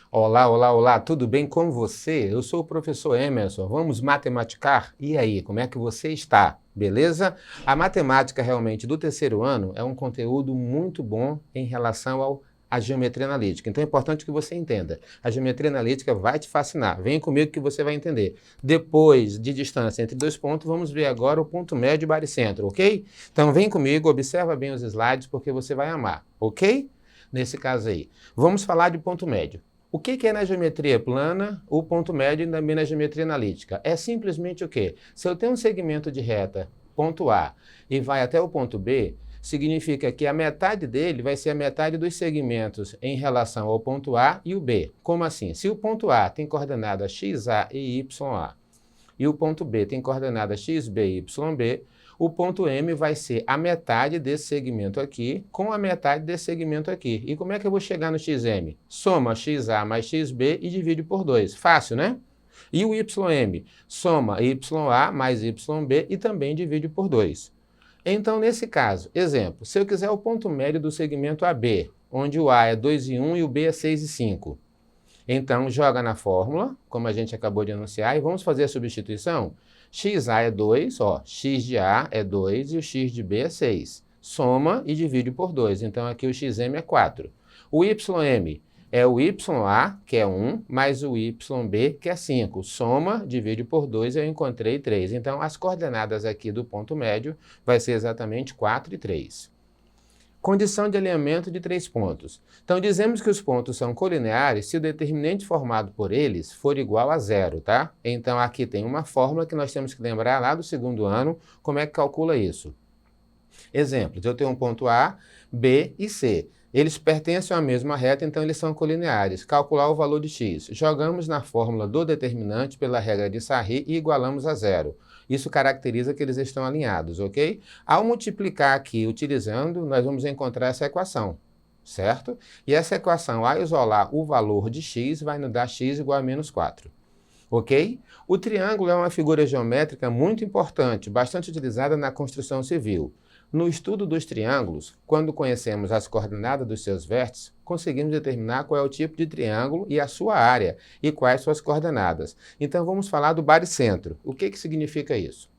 Olá, olá, olá, tudo bem com você? Eu sou o professor Emerson, vamos matematicar? E aí, como é que você está? Beleza? A matemática realmente do terceiro ano é um conteúdo muito bom em relação à geometria analítica. Então é importante que você entenda. A geometria analítica vai te fascinar. Vem comigo que você vai entender. Depois de distância entre dois pontos, vamos ver agora o ponto médio e baricentro, ok? Então vem comigo, observa bem os slides porque você vai amar, ok? Nesse caso aí. Vamos falar de ponto médio. O que é na geometria plana o ponto médio e também na geometria analítica? É simplesmente o quê? Se eu tenho um segmento de reta, ponto A, e vai até o ponto B, significa que a metade dele vai ser a metade dos segmentos em relação ao ponto A e o B. Como assim? Se o ponto A tem coordenadas xa e ya, e o ponto B tem coordenadas xb e yb, o ponto M vai ser a metade desse segmento aqui com a metade desse segmento aqui. E como é que eu vou chegar no XM? Soma XA mais XB e divide por 2. Fácil, né? E o YM? Soma YA mais YB e também divide por 2. Então, nesse caso, exemplo, se eu quiser o ponto médio do segmento AB, onde o A é 2,1 e o B é 6,5. Então, joga na fórmula, como a gente acabou de anunciar, e vamos fazer a substituição. XA é 2, ó, x de A é 2 e o x de B é 6. Soma e divide por 2, então aqui o XM é 4. O YM é o YA, que é 1, mais o YB, que é 5. Soma, divide por 2, eu encontrei 3. Então, as coordenadas aqui do ponto médio vai ser exatamente 4 e 3. Condição de alinhamento de 3 pontos. Então, dizemos que os pontos são colineares se o determinante formado por eles for igual a zero, tá? Então, aqui tem uma fórmula que nós temos que lembrar lá do segundo ano, como é que calcula isso. Exemplo, eu tenho um ponto A, B e C. Eles pertencem à mesma reta, então eles são colineares. Calcular o valor de x. Jogamos na fórmula do determinante pela regra de Sarri e igualamos a zero. Isso caracteriza que eles estão alinhados, ok? Ao multiplicar aqui utilizando, nós vamos encontrar essa equação, certo? E essa equação, ao isolar o valor de x, vai nos dar x igual a menos 4. Ok? O triângulo é uma figura geométrica muito importante, bastante utilizada na construção civil. No estudo dos triângulos, quando conhecemos as coordenadas dos seus vértices, conseguimos determinar qual é o tipo de triângulo e a sua área, e quais suas coordenadas. Então, vamos falar do baricentro. O que significa isso?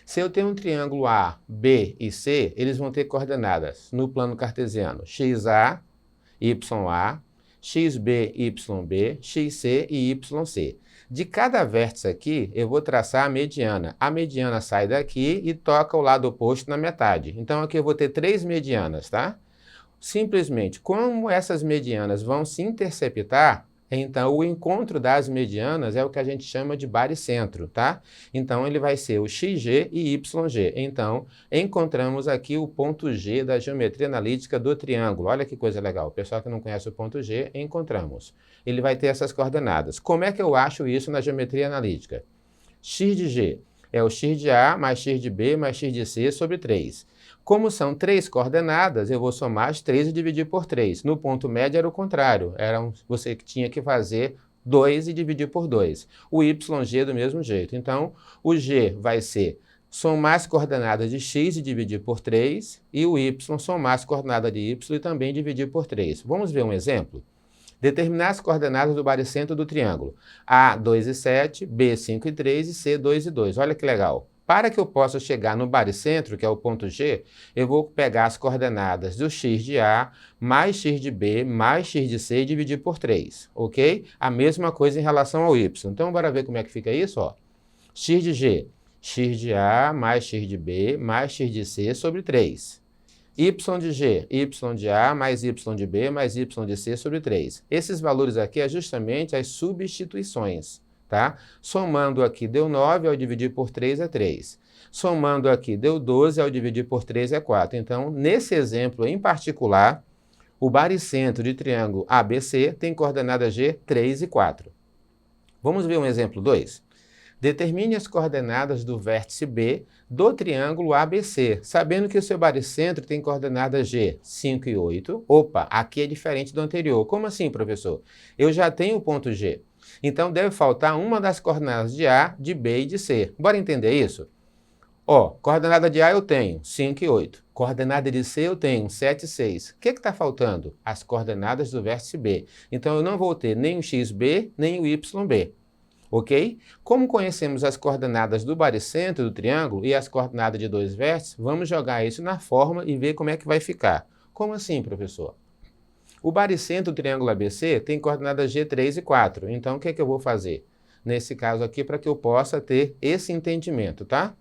Se eu tenho um triângulo A, B e C, eles vão ter coordenadas no plano cartesiano XA, YA, XB, YB, XC e YC. De cada vértice aqui, eu vou traçar a mediana. A mediana sai daqui e toca o lado oposto na metade. Então, aqui eu vou ter 3 medianas, tá? Simplesmente, como essas medianas vão se interceptar, então o encontro das medianas é o que a gente chama de baricentro, tá? Então, ele vai ser o XG e YG. Então, encontramos aqui o ponto G da geometria analítica do triângulo. Olha que coisa legal. O pessoal que não conhece o ponto G, encontramos. Ele vai ter essas coordenadas. Como é que eu acho isso na geometria analítica? X de G é o x de A mais x de B mais x de C sobre 3. Como são 3 coordenadas, eu vou somar as 3 e dividir por 3. No ponto médio era o contrário, você que tinha que fazer 2 e dividir por 2. O YG do mesmo jeito. Então, o G vai ser somar as coordenadas de x e dividir por 3, e o Y somar as coordenadas de Y e também dividir por 3. Vamos ver um exemplo? Determinar as coordenadas do baricentro do triângulo. A, 2 e 7, B, 5 e 3 e C, 2 e 2. Olha que legal. Para que eu possa chegar no baricentro, que é o ponto G, eu vou pegar as coordenadas do x de A, mais x de B, mais x de C e dividir por 3, ok? A mesma coisa em relação ao Y. Então, bora ver como é que fica isso, ó. X de G, x de A, mais x de B, mais x de C sobre 3. Y de G, Y de A, mais Y de B, mais Y de C sobre 3. Esses valores aqui é justamente as substituições, tá? Somando aqui deu 9, ao dividir por 3 é 3. Somando aqui deu 12, ao dividir por 3 é 4. Então, nesse exemplo em particular, o baricentro de triângulo ABC tem coordenada G 3 e 4. Vamos ver um exemplo 2? Determine as coordenadas do vértice B do triângulo ABC, sabendo que o seu baricentro tem coordenadas G, 5 e 8. Opa, aqui é diferente do anterior. Como assim, professor? Eu já tenho o ponto G. Então, deve faltar uma das coordenadas de A, de B e de C. Bora entender isso? Ó, coordenada de A eu tenho, 5 e 8. Coordenada de C eu tenho 7 e 6. O que está faltando? As coordenadas do vértice B. Então, eu não vou ter nem o XB, nem o YB. Ok? Como conhecemos as coordenadas do baricentro do triângulo e as coordenadas de dois vértices, vamos jogar isso na fórmula e ver como é que vai ficar. Como assim, professor? O baricentro do triângulo ABC tem coordenadas G3 e 4. Então, o que é que eu vou fazer? Nesse caso aqui, para que eu possa ter esse entendimento, tá?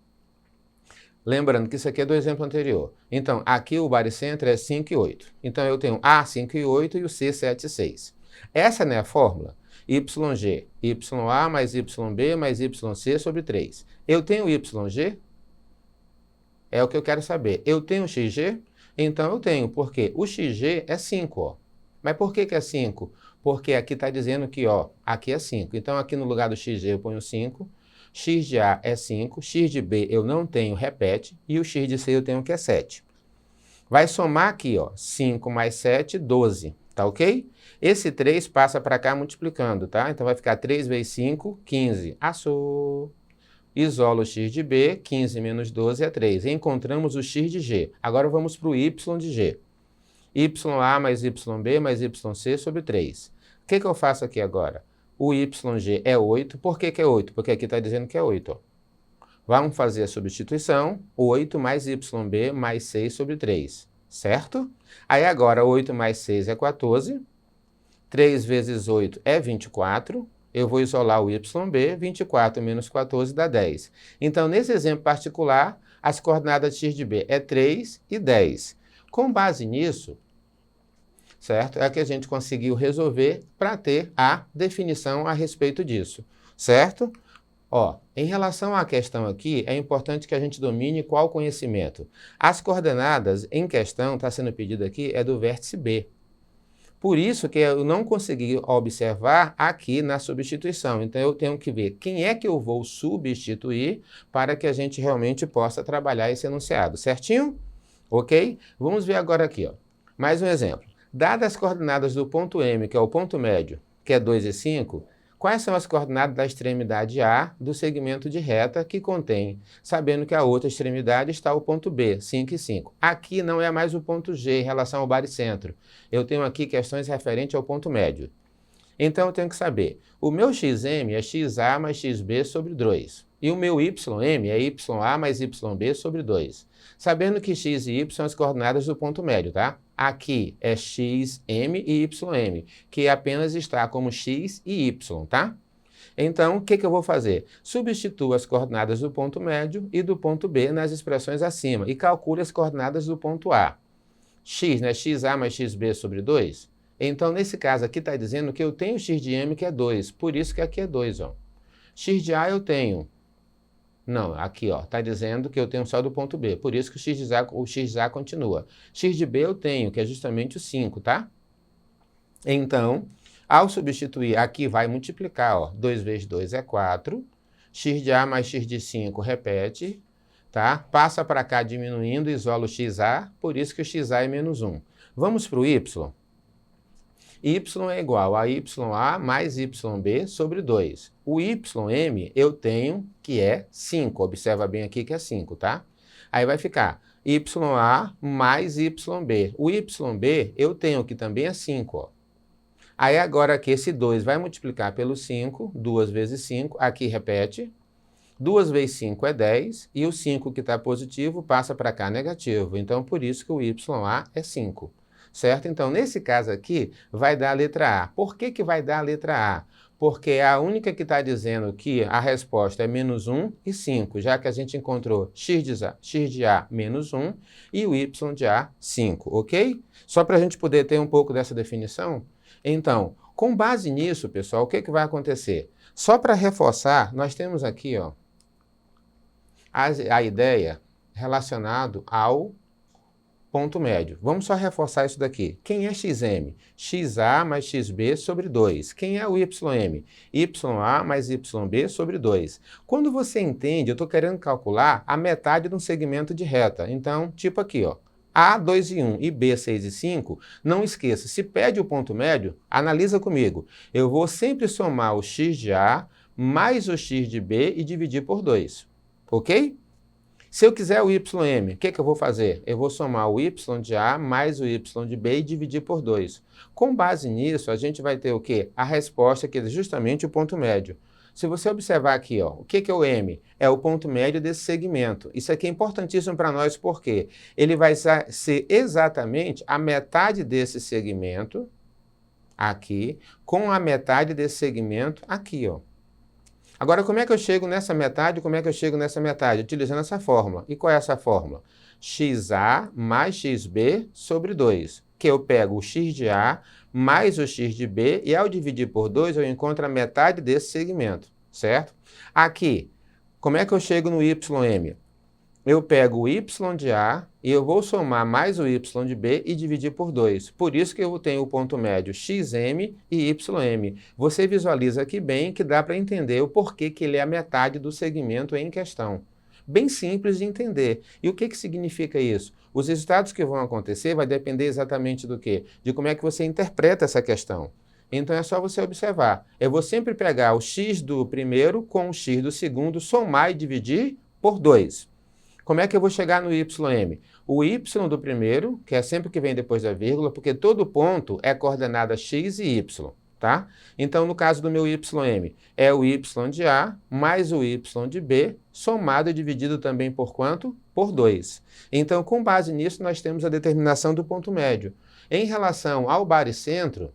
Lembrando que isso aqui é do exemplo anterior. Então, aqui o baricentro é 5 e 8. Então, eu tenho A, 5 e 8 e o C, 7 e 6. Essa não é a fórmula? YG, YA mais YB mais YC sobre 3. Eu tenho YG? É o que eu quero saber. Eu tenho XG? Então eu tenho, porque o XG é 5, ó. Mas por que é 5? Porque aqui está dizendo que, ó, aqui é 5. Então aqui no lugar do XG eu ponho 5, X de A é 5, X de B eu não tenho, repete, e o X de C eu tenho que é 7. Vai somar aqui, ó, 5 mais 7, 12, tá ok? Esse 3 passa para cá multiplicando, tá? Então vai ficar 3 vezes 5, 15. Assou. Isolo o x de B, 15 menos 12 é 3. Encontramos o x de G. Agora vamos para o y de G. YA mais YB mais YC sobre 3. O que eu faço aqui agora? O YG é 8. Por que é 8? Porque aqui está dizendo que é 8, ó. Vamos fazer a substituição. 8 mais YB mais 6 sobre 3. Certo? Aí agora 8 mais 6 é 14. 3 vezes 8 é 24. Eu vou isolar o YB. 24 menos 14 dá 10. Então, nesse exemplo particular, as coordenadas de x de B é 3 e 10. Com base nisso, certo? É que a gente conseguiu resolver para ter a definição a respeito disso, certo? Ó, em relação à questão aqui, é importante que a gente domine qual conhecimento. As coordenadas em questão, está sendo pedido aqui, é do vértice B. Por isso que eu não consegui observar aqui na substituição. Então, eu tenho que ver quem é que eu vou substituir para que a gente realmente possa trabalhar esse enunciado, certinho? Ok? Vamos ver agora aqui, ó. Mais um exemplo. Dadas as coordenadas do ponto M, que é o ponto médio, que é 2 e 5, quais são as coordenadas da extremidade A do segmento de reta que contém, sabendo que a outra extremidade está o ponto B, 5 e 5. Aqui não é mais o ponto G em relação ao baricentro. Eu tenho aqui questões referentes ao ponto médio. Então, eu tenho que saber, o meu XM é XA mais XB sobre 2. E o meu YM é YA mais YB sobre 2. Sabendo que X e Y são as coordenadas do ponto médio, tá? Aqui é XM e YM, que apenas está como X e Y, tá? Então, o que eu vou fazer? Substituo as coordenadas do ponto médio e do ponto B nas expressões acima e calcule as coordenadas do ponto A. X, né? XA mais XB sobre 2. Então, nesse caso aqui está dizendo que eu tenho x de M que é 2, por isso que aqui é 2, ó. X de A eu tenho. Não, aqui, ó, está dizendo que eu tenho só do ponto B, por isso que o x de A continua. X de B eu tenho, que é justamente o 5, tá? Então, ao substituir, aqui vai multiplicar, ó, 2 vezes 2 é 4, x de A mais x de 5 repete, tá? Passa para cá diminuindo, isola o XA, por isso que o XA é menos 1. Vamos para o Y. Y é igual a YA mais YB sobre 2. O YM eu tenho que é 5. Observa bem aqui que é 5, tá? Aí vai ficar YA mais YB. O YB eu tenho que também é 5, ó. Aí agora aqui esse 2 vai multiplicar pelo 5, 2 vezes 5, aqui repete. 2 vezes 5 é 10, e o 5 que está positivo passa para cá negativo. Então, por isso que o YA é 5. Certo? Então, nesse caso aqui, vai dar a letra A. Por que vai dar a letra A? Porque é a única que está dizendo que a resposta é menos 1 e 5, já que a gente encontrou x de A menos 1 e o y de A 5, ok? Só para a gente poder ter um pouco dessa definição. Então, com base nisso, pessoal, o que vai acontecer? Só para reforçar, nós temos aqui, ó, a ideia relacionada ao ponto médio. Vamos só reforçar isso daqui. Quem é XM? XA mais XB sobre 2. Quem é o YM? YA mais YB sobre 2. Quando você entende, eu estou querendo calcular a metade de um segmento de reta. Então, tipo aqui, ó. A, 2 e 1 e B, 6 e 5, não esqueça, se pede o ponto médio, analisa comigo. Eu vou sempre somar o x de A mais o x de B e dividir por 2. Ok? Se eu quiser o YM, o que eu vou fazer? Eu vou somar o Y de A mais o Y de B e dividir por 2. Com base nisso, a gente vai ter o quê? A resposta, que é justamente o ponto médio. Se você observar aqui, ó, o que é o M? É o ponto médio desse segmento. Isso aqui é importantíssimo para nós, porque ele vai ser exatamente a metade desse segmento aqui, com a metade desse segmento aqui, ó. Agora, como é que eu chego nessa metade? Como é que eu chego nessa metade? Utilizando essa fórmula. E qual é essa fórmula? XA mais XB sobre 2. Que eu pego o X de A mais o X de B e ao dividir por 2 eu encontro a metade desse segmento, certo? Aqui, como é que eu chego no YM? Eu pego o Y de A e eu vou somar mais o Y de B e dividir por 2. Por isso que eu tenho o ponto médio XM e YM. Você visualiza aqui bem que dá para entender o porquê que ele é a metade do segmento em questão. Bem simples de entender. E o que significa isso? Os resultados que vão acontecer vai depender exatamente do quê? De como é que você interpreta essa questão. Então é só você observar. Eu vou sempre pegar o X do primeiro com o X do segundo, somar e dividir por 2. Como é que eu vou chegar no YM? O Y do primeiro, que é sempre que vem depois da vírgula, porque todo ponto é coordenada x e y, tá? Então, no caso do meu YM, é o Y de A mais o Y de B, somado e dividido também por quanto? Por 2. Então, com base nisso, nós temos a determinação do ponto médio. Em relação ao baricentro,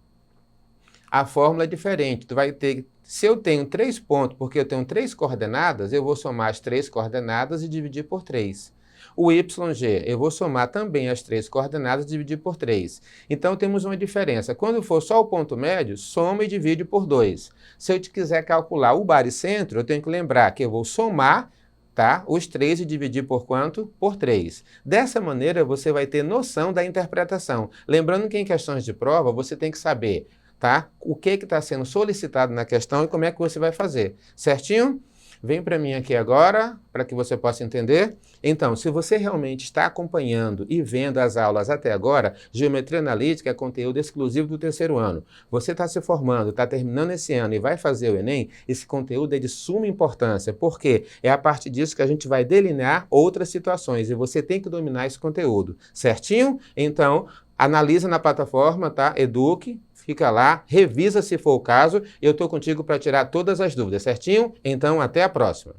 a fórmula é diferente. Tu vai ter, se eu tenho 3 pontos, porque eu tenho 3 coordenadas, eu vou somar as 3 coordenadas e dividir por 3. O YG, eu vou somar também as 3 coordenadas e dividir por 3. Então, temos uma diferença. Quando for só o ponto médio, soma e divide por 2. Se eu quiser calcular o baricentro, eu tenho que lembrar que eu vou somar, tá, os 3 e dividir por quanto? Por 3. Dessa maneira, você vai ter noção da interpretação. Lembrando que em questões de prova, você tem que saber, tá, o que está sendo solicitado na questão e como é que você vai fazer. Certinho? Vem para mim aqui agora, para que você possa entender. Então, se você realmente está acompanhando e vendo as aulas até agora, Geometria Analítica é conteúdo exclusivo do terceiro ano. Você está se formando, está terminando esse ano e vai fazer o Enem, esse conteúdo é de suma importância, porque é a partir disso que a gente vai delinear outras situações e você tem que dominar esse conteúdo. Certinho? Então, analisa na plataforma, tá? Eduque. Fica lá, revisa se for o caso, eu estou contigo para tirar todas as dúvidas, certinho? Então, até a próxima.